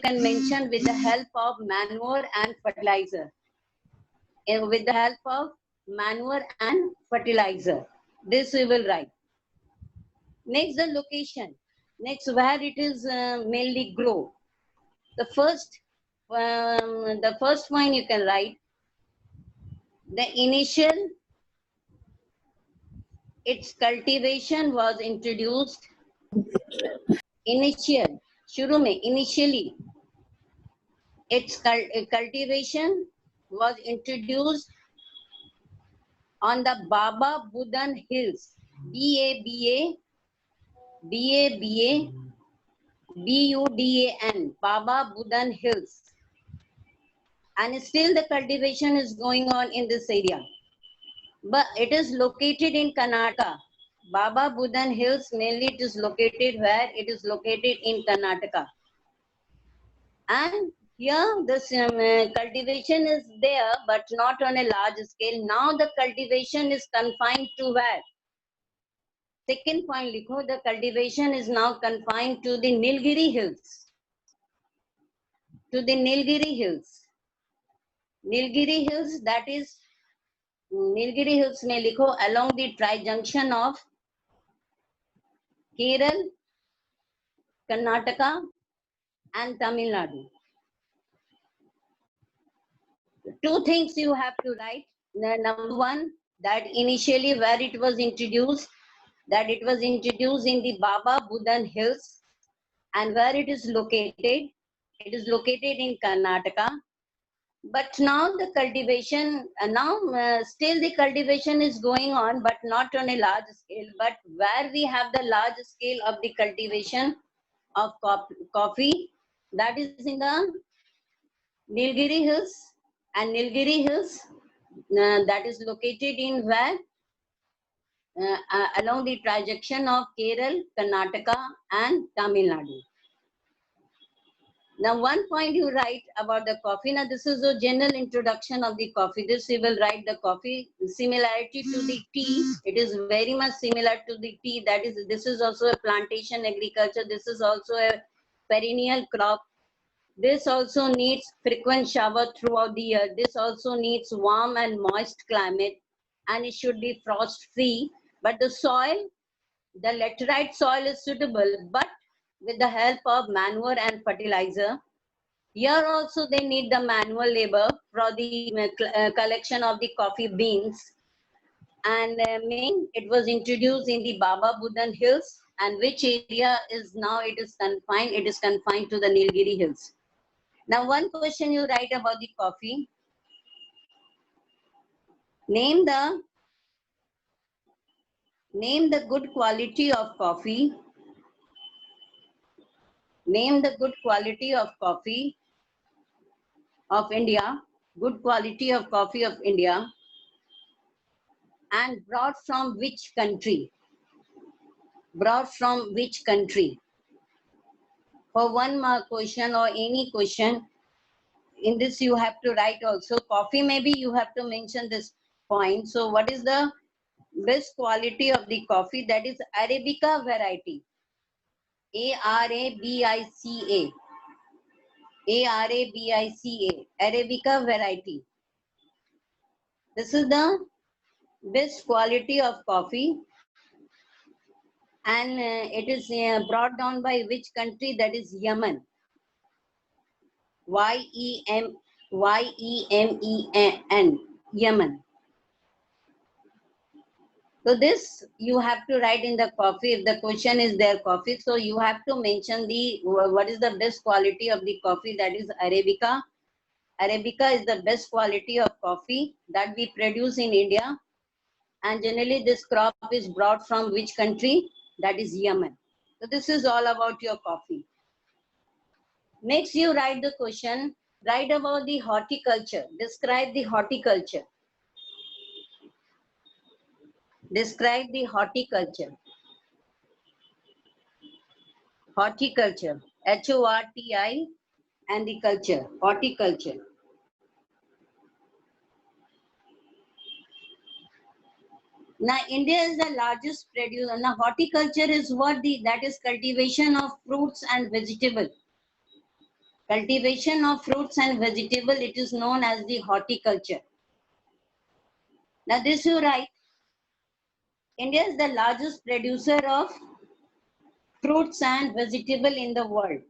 can mention with the help of manure and fertilizer. With the help of manure and fertilizer. This we will write. Next, the location. Next, where it is mainly grow. The first point you can write. The initial, its cultivation was introduced. Initial, शुरू में, initially, its cultivation was introduced on the Baba Budan Hills, BABABUDAN, Baba Budan Hills. And still the cultivation is going on in this area. But it is located in Karnataka. Baba Budan Hills, mainly it is located where? It is located in Karnataka. And here this cultivation is there, but not on a large scale. Now the cultivation is confined to where? Second point, likho, the cultivation is now confined to the Nilgiri Hills. To the Nilgiri Hills. Nilgiri Hills, that is, Nilgiri Hills mein likho, along the tri-junction of Kerala, Karnataka and Tamil Nadu. Two things you have to write. Number one, that initially where it was introduced, that it was introduced in the Baba Budan Hills, and where it is located in Karnataka. But now the cultivation, still the cultivation is going on, but not on a large scale. But where we have the large scale of the cultivation of coffee, that is in the Nilgiri Hills, and Nilgiri Hills that is located in where? Along the transaction of Kerala, Karnataka and Tamil Nadu. Now one point you write about the coffee. Now this is a general introduction of the coffee. This you will write the coffee. Similarity to the tea. It is very much similar to the tea. That is, this is also a plantation agriculture. This is also a perennial crop. This also needs frequent shower throughout the year. This also needs warm and moist climate, and it should be frost free. But the soil, the laterite soil is suitable, but with the help of manure and fertilizer. Here also they need the manual labor for the collection of the coffee beans. And it was introduced in the Baba Budan Hills, and which area is now it is confined? It is confined to the Nilgiri Hills. Now one question you write about the coffee. Name the good quality of coffee. Name the good quality of coffee of India. Good quality of coffee of India. And brought from which country? Brought from which country? For one mark question or any question, in this you have to write also. Coffee, maybe you have to mention this point. So what is the best quality of the coffee? That is Arabica variety. Arabica. Arabica. Arabica variety. This is the best quality of coffee. And it is brought down by which country? That is Yemen. Yemen. Yemen. So this you have to write in the coffee. If the question is there coffee, so you have to mention the what is the best quality of the coffee? That is Arabica. Arabica is the best quality of coffee that we produce in India. And generally this crop is brought from which country? That is Yemen. So this is all about your coffee. Next you write the question. Write about the horticulture. Describe the horticulture. Describe the horticulture. Horticulture. H-O-R-T-I and the culture. Horticulture. Now India is the largest producer. Now horticulture is what? That is cultivation of fruits and vegetables. Cultivation of fruits and vegetable, it is known as the horticulture. Now this you write. India is the largest producer of fruits and vegetable in the world.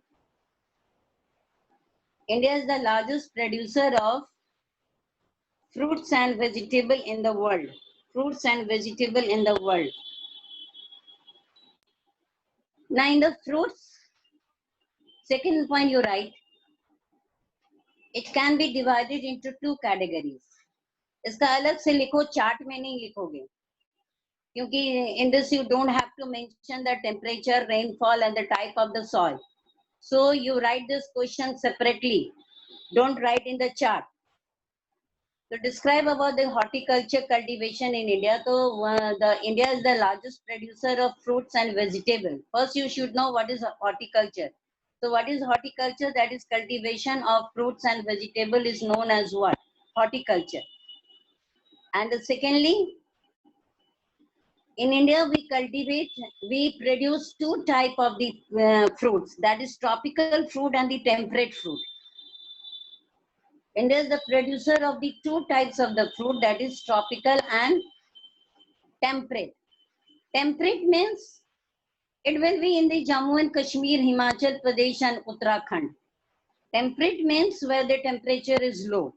India is the largest producer of fruits and vegetable in the world. Fruits and vegetable in the world. Now in the fruits, second point you write, it can be divided into two categories. इसका अलग से लिखो, chart में नहीं लिखोगे, क्योंकि in this you don't have to mention the temperature, rainfall and the type of the soil. So you write this question separately. Don't write in the chart. So describe about the horticulture cultivation in India. So India is the largest producer of fruits and vegetables. First you should know what is horticulture. So what is horticulture? That is cultivation of fruits and vegetable is known as what? Horticulture. And secondly, in India we produce two type of the fruits. That is tropical fruit and the temperate fruit. India is the producer of the two types of the fruit, that is tropical and temperate. Temperate means it will be in the Jammu and Kashmir, Himachal Pradesh and Uttarakhand. Temperate means where the temperature is low.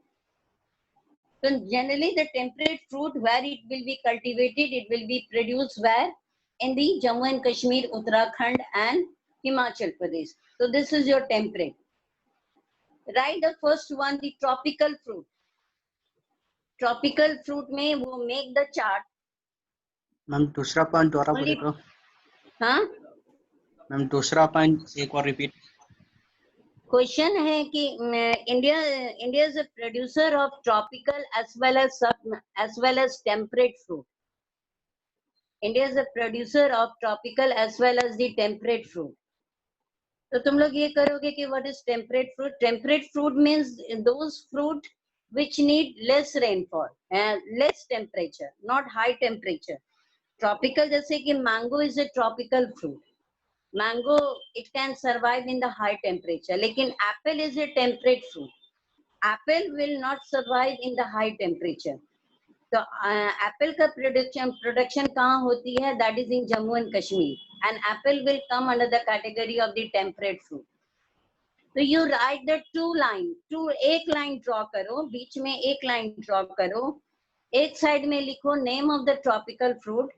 So generally the temperate fruit where it will be cultivated, it will be produced where? In the Jammu and Kashmir, Uttarakhand and Himachal Pradesh. So this is your temperate. Write the first one, the tropical fruit. Tropical fruit में वो make the chart. Ma'am दूसरा point दोबारा बोले तो? हाँ ma'am दूसरा point एक और रिपीट. क्वेश्चन है कि India is a producer of tropical as well as temperate fruit. India is a producer of tropical as well as the temperate fruit. तो तुम लोग ये करोगे कि what is temperate fruit? Temperate fruit means those fruit which need less rainfall, less temperature, not high temperature. Tropical जैसे कि mango is a tropical fruit. Mango, it can survive in the high temperature. लेकिन apple is a temperate fruit. Apple will not survive in the high temperature. तो apple का production कहाँ होती है? That is in Jammu and Kashmir. And apple will come under the category of the temperate fruit. So you write the एक line draw करो, बीच में एक line draw करो, एक side में लिखो name of the tropical fruit.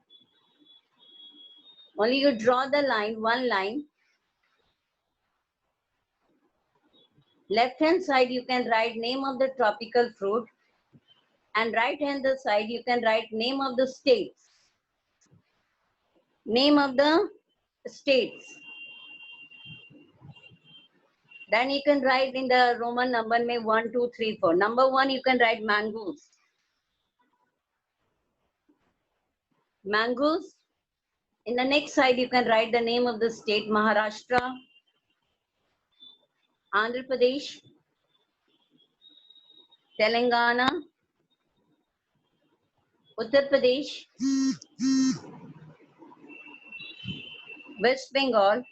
Only you draw the line, one line. Left hand side you can write name of the tropical fruit, and right hand side you can write name of the states. Name of the states. Then you can write in the Roman number में 1, 2, 3, 4. Number 1 you can write mangoes. Mangoes. In the next side you can write the name of the state: Maharashtra, Andhra Pradesh, Telangana, Uttar Pradesh, West Bengal,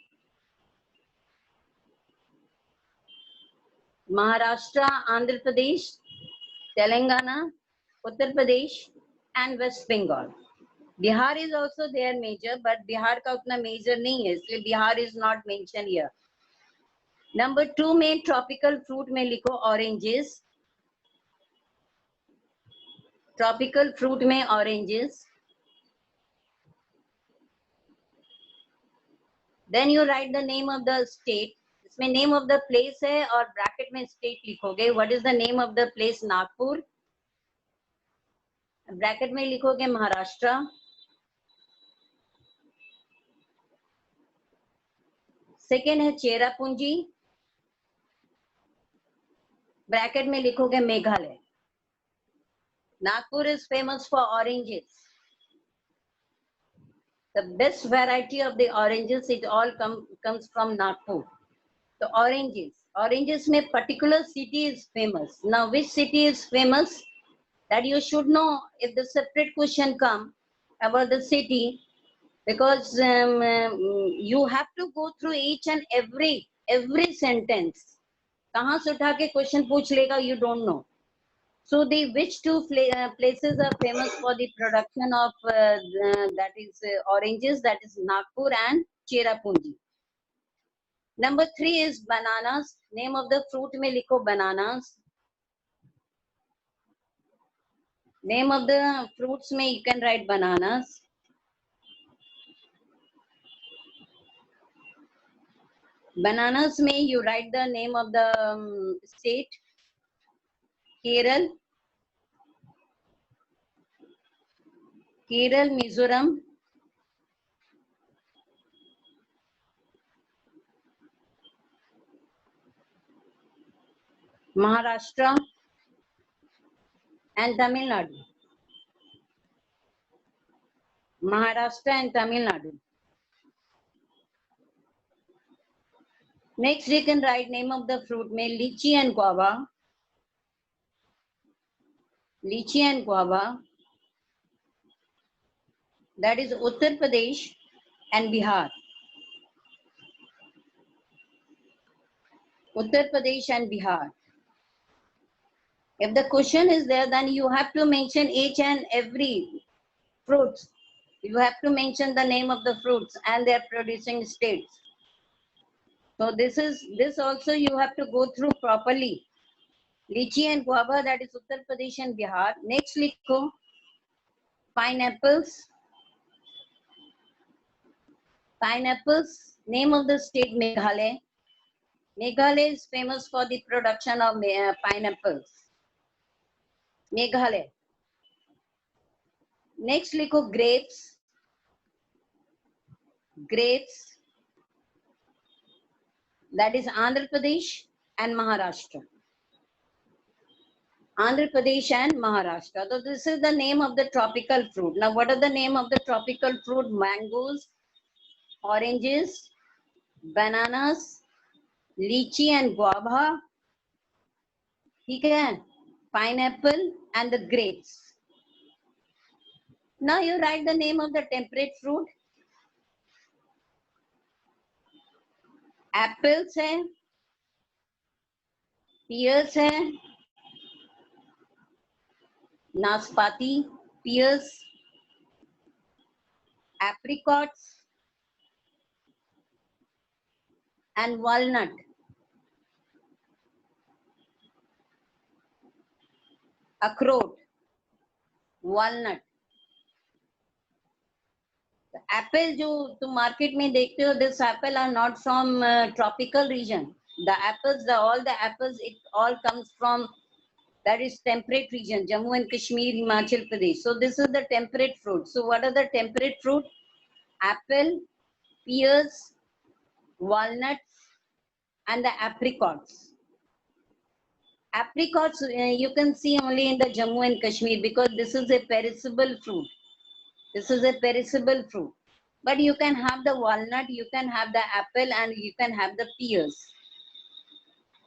Maharashtra, Andhra Pradesh, Telangana, Uttar Pradesh and West Bengal. Bihar is also there major, but Bihar का उतना major नहीं है, इसलिए Bihar is not mentioned here. Number 2 में tropical fruit में लिखो oranges. Tropical fruit में oranges. Then you write the name of the state. इसमें name of the place है और bracket में state लिखोगे. What is the name of the place? Nagpur. Bracket में लिखोगे Maharashtra. Second है चेरापूंजी. Bracket में लिखोगे Meghalaya. Nagpur is famous for oranges. The best variety of the oranges, it all comes from Nagpur. So oranges में particular city is famous. Now which city is famous? That you should know if the separate question come about the city, because you have to go through each and every sentence. कहाँ से उठा के question पूछ लेगा, you don't know. So the which two places are famous for the production of that is oranges, that is Nagpur and Cherrapunji. Number 3 is bananas. Name of the fruit में लिखो bananas. Name of the fruits में you can write bananas. Bananas में you write the name of the state. Kerala, Mizoram, Maharashtra and Tamil Nadu. Maharashtra and Tamil Nadu. Next, you can write name of the fruit में lychee and guava. Lychee and guava. That is Uttar Pradesh and Bihar. Uttar Pradesh and Bihar. If the question is there, then you have to mention each and every fruits. You have to mention the name of the fruits and their producing states. So this also you have to go through properly. Lychee and guava, that is Uttar Pradesh and Bihar. Next, likho pineapples. Pineapples, name of the state Meghalaya. Meghalaya is famous for the production of pineapples. Meghalaya. Next, likho grapes. Grapes, that is Andhra Pradesh and Maharashtra. Andhra Pradesh and Maharashtra. So this is the name of the tropical fruit. Now, what are the name of the tropical fruit? Mangoes, oranges, bananas, lychee and guava, pineapple and the grapes. Now you write the name of the temperate fruit. Apples है, pears है, नाशपाती, pears, apricots and walnut. Akhroat, walnut. Apple जो तुम market में देखते हो, this apple are not from tropical region. The apples, all the apples, it all comes from that is temperate region, Jammu and Kashmir, Himachal Pradesh. So this is the temperate fruit. So what are the temperate fruit? Apple, pears, walnuts, and the apricots. Apricots you can see only in the Jammu and Kashmir because this is a perishable fruit. This is a perishable fruit. But you can have the walnut, you can have the apple, and you can have the pears.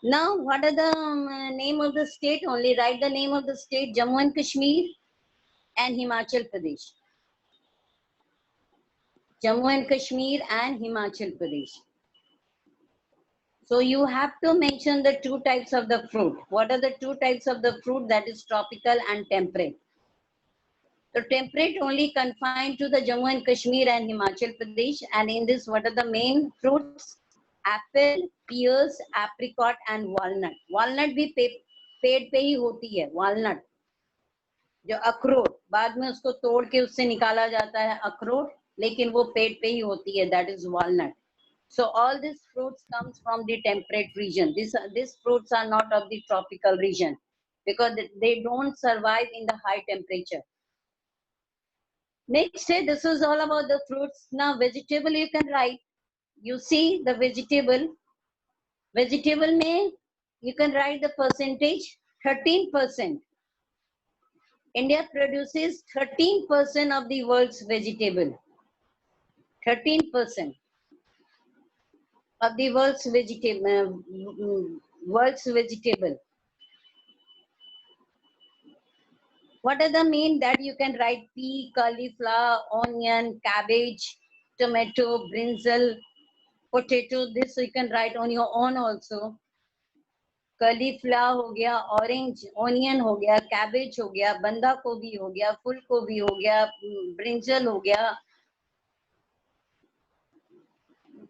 Now, what are the name of the state? Only write the name of the state, Jammu and Kashmir and Himachal Pradesh. Jammu and Kashmir and Himachal Pradesh. So you have to mention the two types of the fruit. What are the two types of the fruit? That is tropical and temperate. So temperate only confined to the Jammu and Kashmir and Himachal Pradesh. And in this, what are the main fruits? Apple, pears, apricot and walnut. Walnut भी पेड़ पे ही होती है. Walnut. जो अखरोट बाद में उसको तोड़ के उससे निकाला जाता है अखरोट, लेकिन वो पेड़ पे ही होती है. That is walnut. So all these fruits comes from the temperate region. These fruits are not of the tropical region because they don't survive in the high temperature. Next, this is all about the fruits. Now, vegetable you can write. You see the vegetable. Vegetable में you can write the percentage 13%. India produces 13% of the world's vegetable. 13% of the world's vegetable. What are the main that you can write? Pea, cauliflower, onion, cabbage, tomato, brinjal, potato. This you can write on your own also. cauliflower हो गया, orange onion हो गया, cabbage हो गया, बंदा गोभी हो गया, फूल गोभी हो गया, ब्रिंजल हो गया,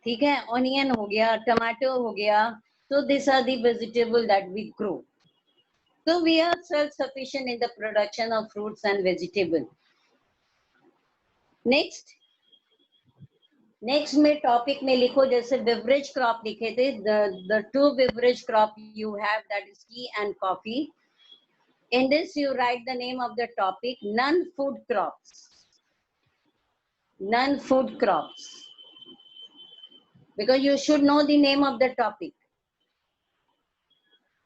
ठीक है, ऑनियन हो गया, टमाटो हो गया. So these are the vegetable that we grow. So we are self-sufficient in the production of fruits and vegetable. Next में टॉपिक में लिखो, जैसे बेवरेज क्रॉप लिखे थे, the two beverage crop you have, that is tea and coffee. In this you write the name of the topic, non-food crops. Non-food crops. Because you should know the name of the topic.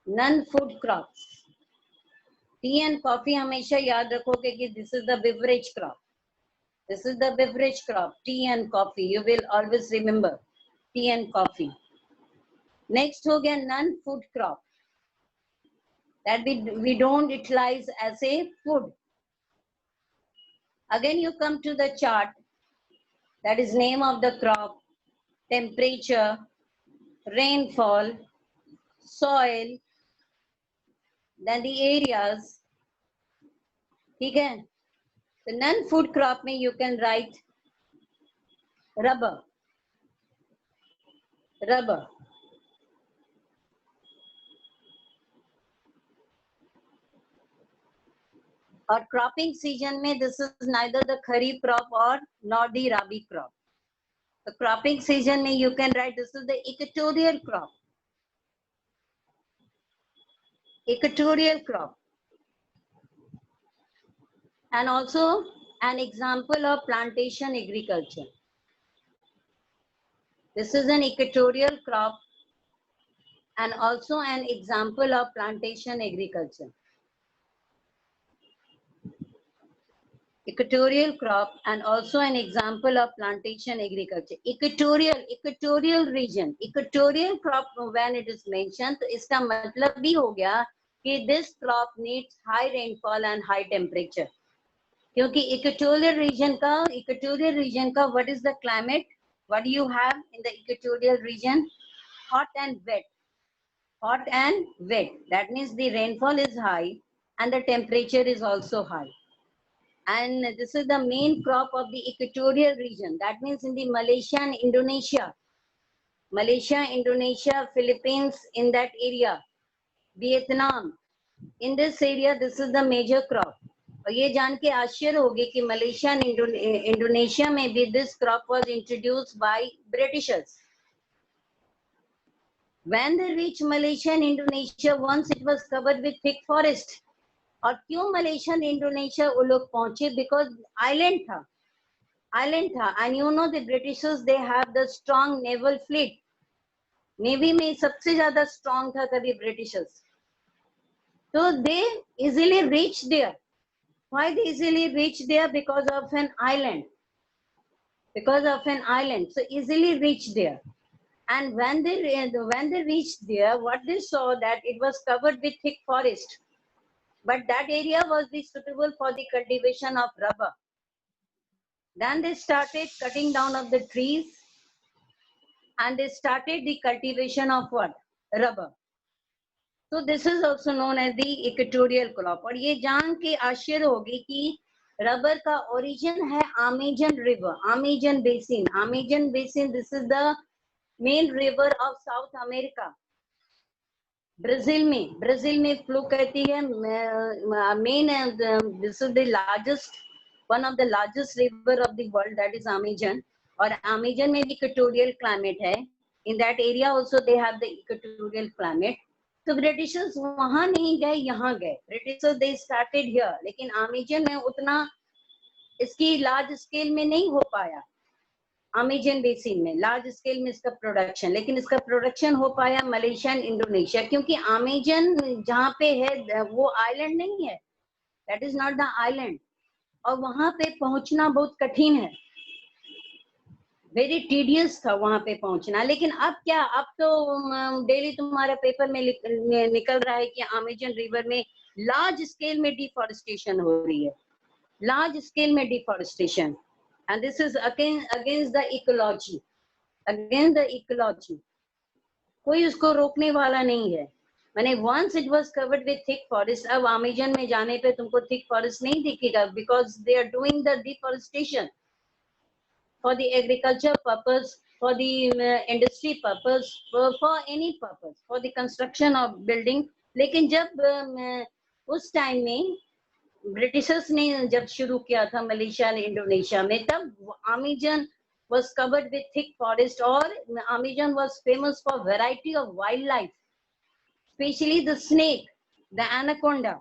Non-food crops. Tea and coffee हमेशा याद रखोगे कि this is the beverage crop. This is the beverage crop, tea and coffee. You will always remember tea and coffee. Next हो गया non-food crop. That we don't utilize as a food. Again you come to the chart. That is name of the crop, temperature, rainfall, soil, then the areas. ठीक है? The non-food crop में you can write rubber. Rubber. और cropping season में this is neither the kharif crop और not the rabi crop. The cropping season में you can write this is the equatorial crop. Equatorial crop. And also an example of plantation agriculture. This is an equatorial crop and also an example of plantation agriculture. Equatorial crop and also an example of plantation agriculture. Equatorial region, equatorial crop when it is mentioned, तो इसका मतलब भी हो गया कि this crop needs high rainfall and high temperature. क्योंकि equatorial region का what is the climate? What do you have in the equatorial region? Hot and wet. Hot and wet. That means the rainfall is high and the temperature is also high. And this is the main crop of the equatorial region. That means in the Malaysia and Indonesia, Philippines, in that area, Vietnam, in this area, this is the major crop. और ये जान के आश्चर्य होगी कि Malaysia and Indonesia में भी this crop was introduced by Britishers. When they reached Malaysia and Indonesia, once it was covered with thick forest. और क्यों मलेशिया इंडोनेशिया वो लोग पहुंचे? बिकॉज आइलैंड था and you know the Britishers they have the strong naval fleet. Navy में सबसे ज्यादा strong था तभी ब्रिटिशर्स. तो they easily reach there. Why they easily reach there? Because of an island. So easily reach there. And when they reached there, what they saw that it was covered with thick forest. But that area was suitable for the cultivation of rubber. Then they started cutting down of the trees and they started the cultivation of what? Rubber. So this is also known as the equatorial crop. और ये जान के आश्चर्य होगी कि rubber का origin है Amazon River, Amazon Basin. Amazon Basin, this is the main river of South America. Brazil में फ्लो करती है. Main this is the largest, one of the largest river of the world, that is Amazon. और Amazon में भी equatorial climate है. In that area also they have the equatorial climate. तो Britishers वहां नहीं गए, यहाँ गए. ब्रिटिशर्स दे स्टार्टेड हियर, लेकिन अमेजन में उतना इसकी लार्ज स्केल में नहीं हो पाया. अमेजन बेसिन में लार्ज स्केल में इसका प्रोडक्शन, लेकिन इसका प्रोडक्शन हो पाया मलेशिया एंड इंडोनेशिया. क्योंकि अमेजन जहाँ पे है वो आइलैंड नहीं है, that is not the island. और वहां पे पहुंचना बहुत कठिन है, वेरी टीडियस था वहां पे पहुंचना. लेकिन अब क्या, अब तो डेली तुम्हारे पेपर में निकल रहा है कि अमेजन रिवर में लार्ज स्केल में डिफॉरेस्टेशन हो रही है, लार्ज स्केल में deforestation. And this is against the ecology, कोई उसको रोकने वाला नहीं है. मैंने once it was covered with thick forest, अब अमेजन में जाने पे तुमको thick forest नहीं दिखेगा, because they are doing the deforestation for the agriculture purpose, for the industry purpose, for any purpose, for the construction of building. लेकिन जब उस टाइम में ब्रिटिशर्स ने जब शुरू किया था मलेशिया और इंडोनेशिया में, तब Amazon was covered with thick forest, और Amazon was famous for variety of wildlife, especially the snake, the anaconda.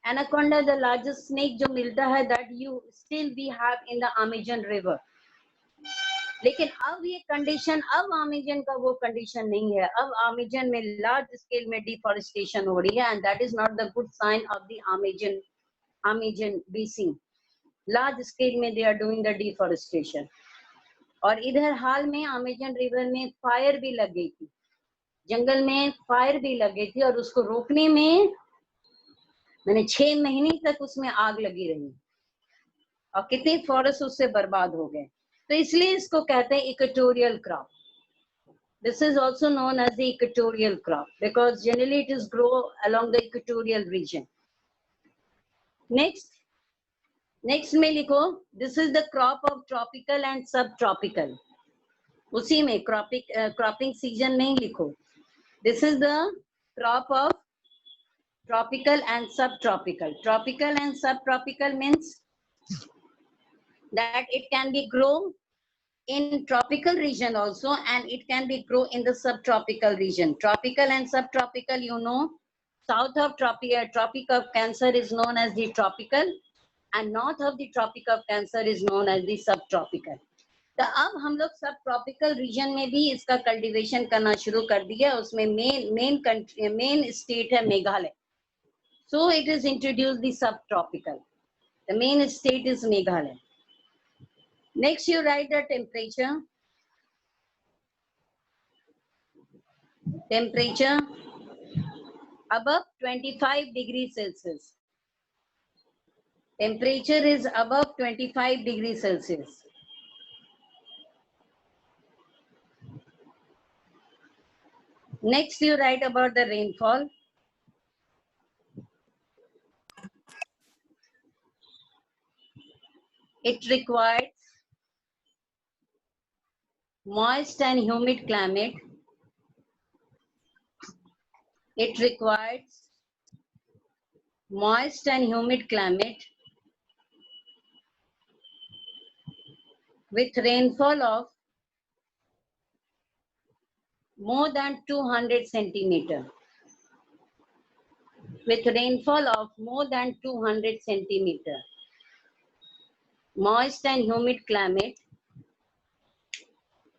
Anaconda, the largest snake जो मिलता है, that you still we have in the Amazon river. लेकिन अब ये condition, अब Amazon का वो कंडीशन नहीं है, अब अमेजन में लार्ज स्केल में डिफॉरेस्टेशन हो रही है, and that is not the good sign of the Amazon basin. Large scale में they are doing the deforestation. और इधर हाल में अमेजन रिवर में फायर भी लग गई थी, जंगल में फायर भी लग गई थी, और उसको रोकने में मैंने 6 महीने तक उसमें आग लगी रही, और कितने फॉरेस्ट उससे बर्बाद हो गए. तो इसलिए इसको कहते हैं equatorial crop. This is also known as the equatorial crop because generally it is grow along the equatorial region. Next में लिखो, this is the crop of tropical and subtropical. उसी में cropping season में लिखो. This is the crop of tropical and subtropical. Tropical and subtropical means that it can be grown in tropical region also, and it can be grow in the subtropical region. Tropical and subtropical, you know, south of Tropic of Cancer is known as the tropical, and north of the Tropic of Cancer is known as the subtropical. तो अब हम लोग सब tropical region में भी इसका cultivation करना शुरू कर दिया. उसमें मेन स्टेट है Meghalaya. So it is introduced the subtropical. The main state is Meghalaya. Next, you write the temperature. Temperature above 25 degrees Celsius. Temperature is above 25 degrees Celsius. Next, you write about the rainfall. It requires moist and humid climate. It requires moist and humid climate with rainfall of more than 200 centimeter. With rainfall of more than 200 centimeter. Moist and humid climate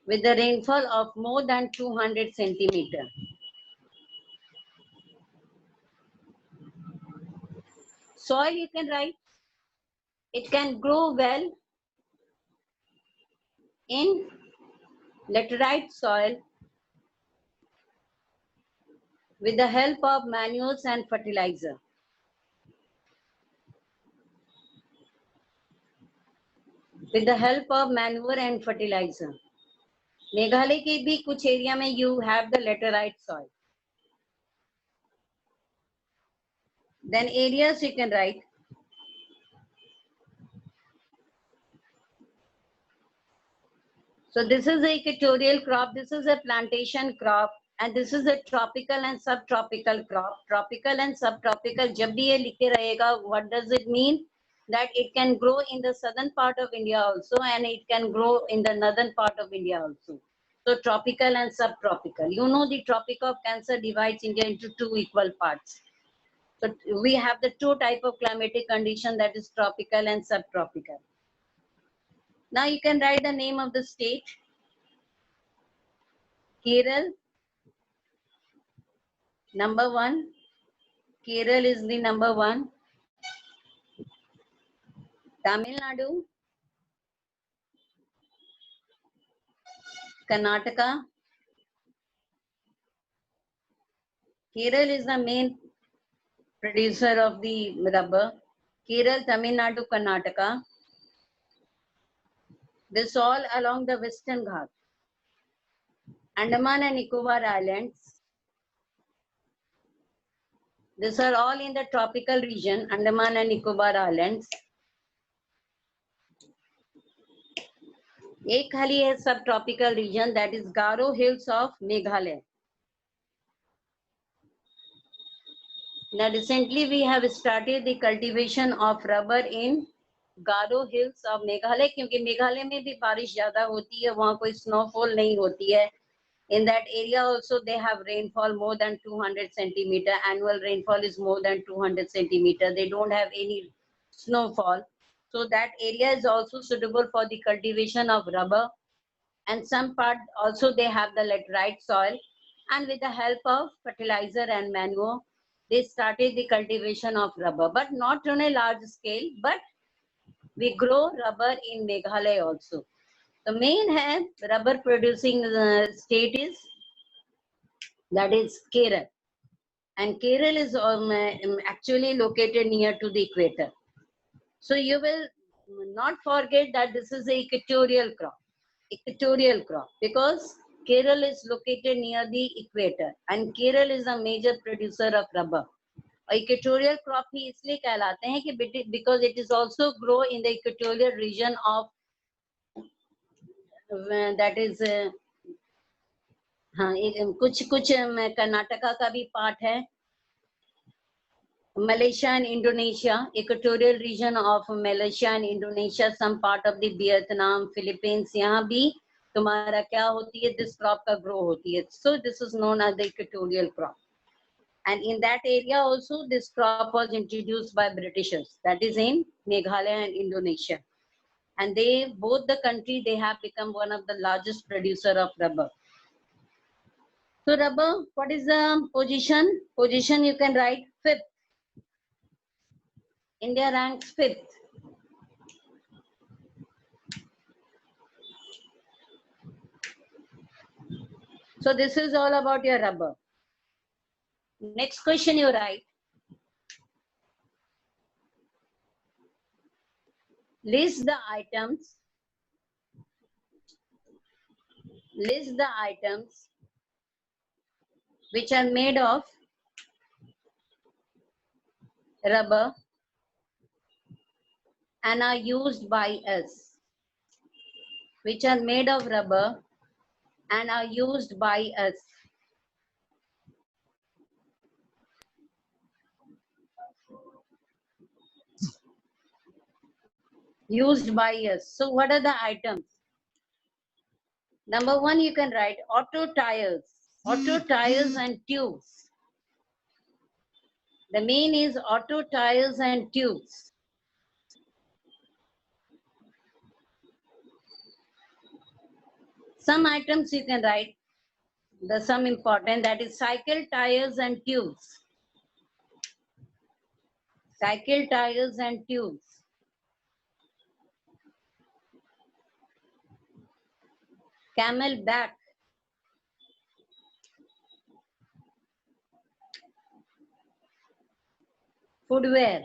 with the rainfall of more than 200 centimeter. Soil, you can write, it can grow well in laterite soil with the help of manures and fertilizer. With the help of manure and fertilizer. Meghalaya के भी कुछ area में you have the laterite soil. Then areas you can write. So this is the equatorial crop, this is a plantation crop, and this is a tropical and subtropical crop. Tropical and subtropical, जब भी ये लिखे रहेगा, what does it mean? That it can grow in the southern part of India also, and it can grow in the northern part of India also. So tropical and subtropical. You know the Tropic of Cancer divides India into 2 equal parts. So we have the 2 type of climatic condition, that is tropical and subtropical. Now you can write the name of the state. Kerala, number 1. Kerala is the number 1. Tamil Nadu, Karnataka. Kerala is the main producer of the rubber. Kerala, Tamil Nadu, Karnataka. This all along the Western Ghats. Andaman and Nicobar Islands. These are all in the tropical region, Andaman and Nicobar Islands. एक खाली है सब tropical region, that is Garo Hills of Meghalaya. Now recently we have started the cultivation of rubber in Garo Hills of Meghalaya, क्योंकि मेघालय में भी बारिश ज्यादा होती है, वहाँ कोई snowfall नहीं होती है. In that area also they have rainfall more than 200 centimeter. Annual rainfall is more than 200 centimeter. They don't have any snowfall. So that area is also suitable for the cultivation of rubber. And some part also they have the laterite soil. And with the help of fertilizer and manure, they started the cultivation of rubber, but not on a large scale, but we grow rubber in Meghalaya also. The main rubber producing state is, that is Kerala. And Kerala is actually located near to the equator. So you will not forget that this is a equatorial crop. Equatorial crop, because Kerala is located near the equator and Kerala is a major producer of rubber. Equatorial crop ही इसलिए कहलाते हैं कि because it is also grow in the equatorial region of that is हाँ कुछ कर्नाटका का भी part है, Malaysia and Indonesia, equatorial region of Malaysia and Indonesia, some part of the Vietnam, Philippines, यहाँ भी तुम्हारा क्या होती है, this crop का grow होती है. So this is known as the equatorial crop. And in that area also this crop was introduced by Britishers, that is in Meghalaya and Indonesia. And they, both the country, they have become one of the largest producer of rubber. So rubber, what is the position? Position you can write 5th. India ranks 5th. So this is all about your rubber. Next question you write. List the items. List the items which are made of rubber and are used by us. Which are made of rubber and are used by us. Used by us. So what are the items? Number 1, you can write auto tires. Auto tires and tubes. The main is auto tires and tubes. Some items you can write, the some important, that is cycle tires and tubes. Cycle tires and tubes. Camel back. Footwear.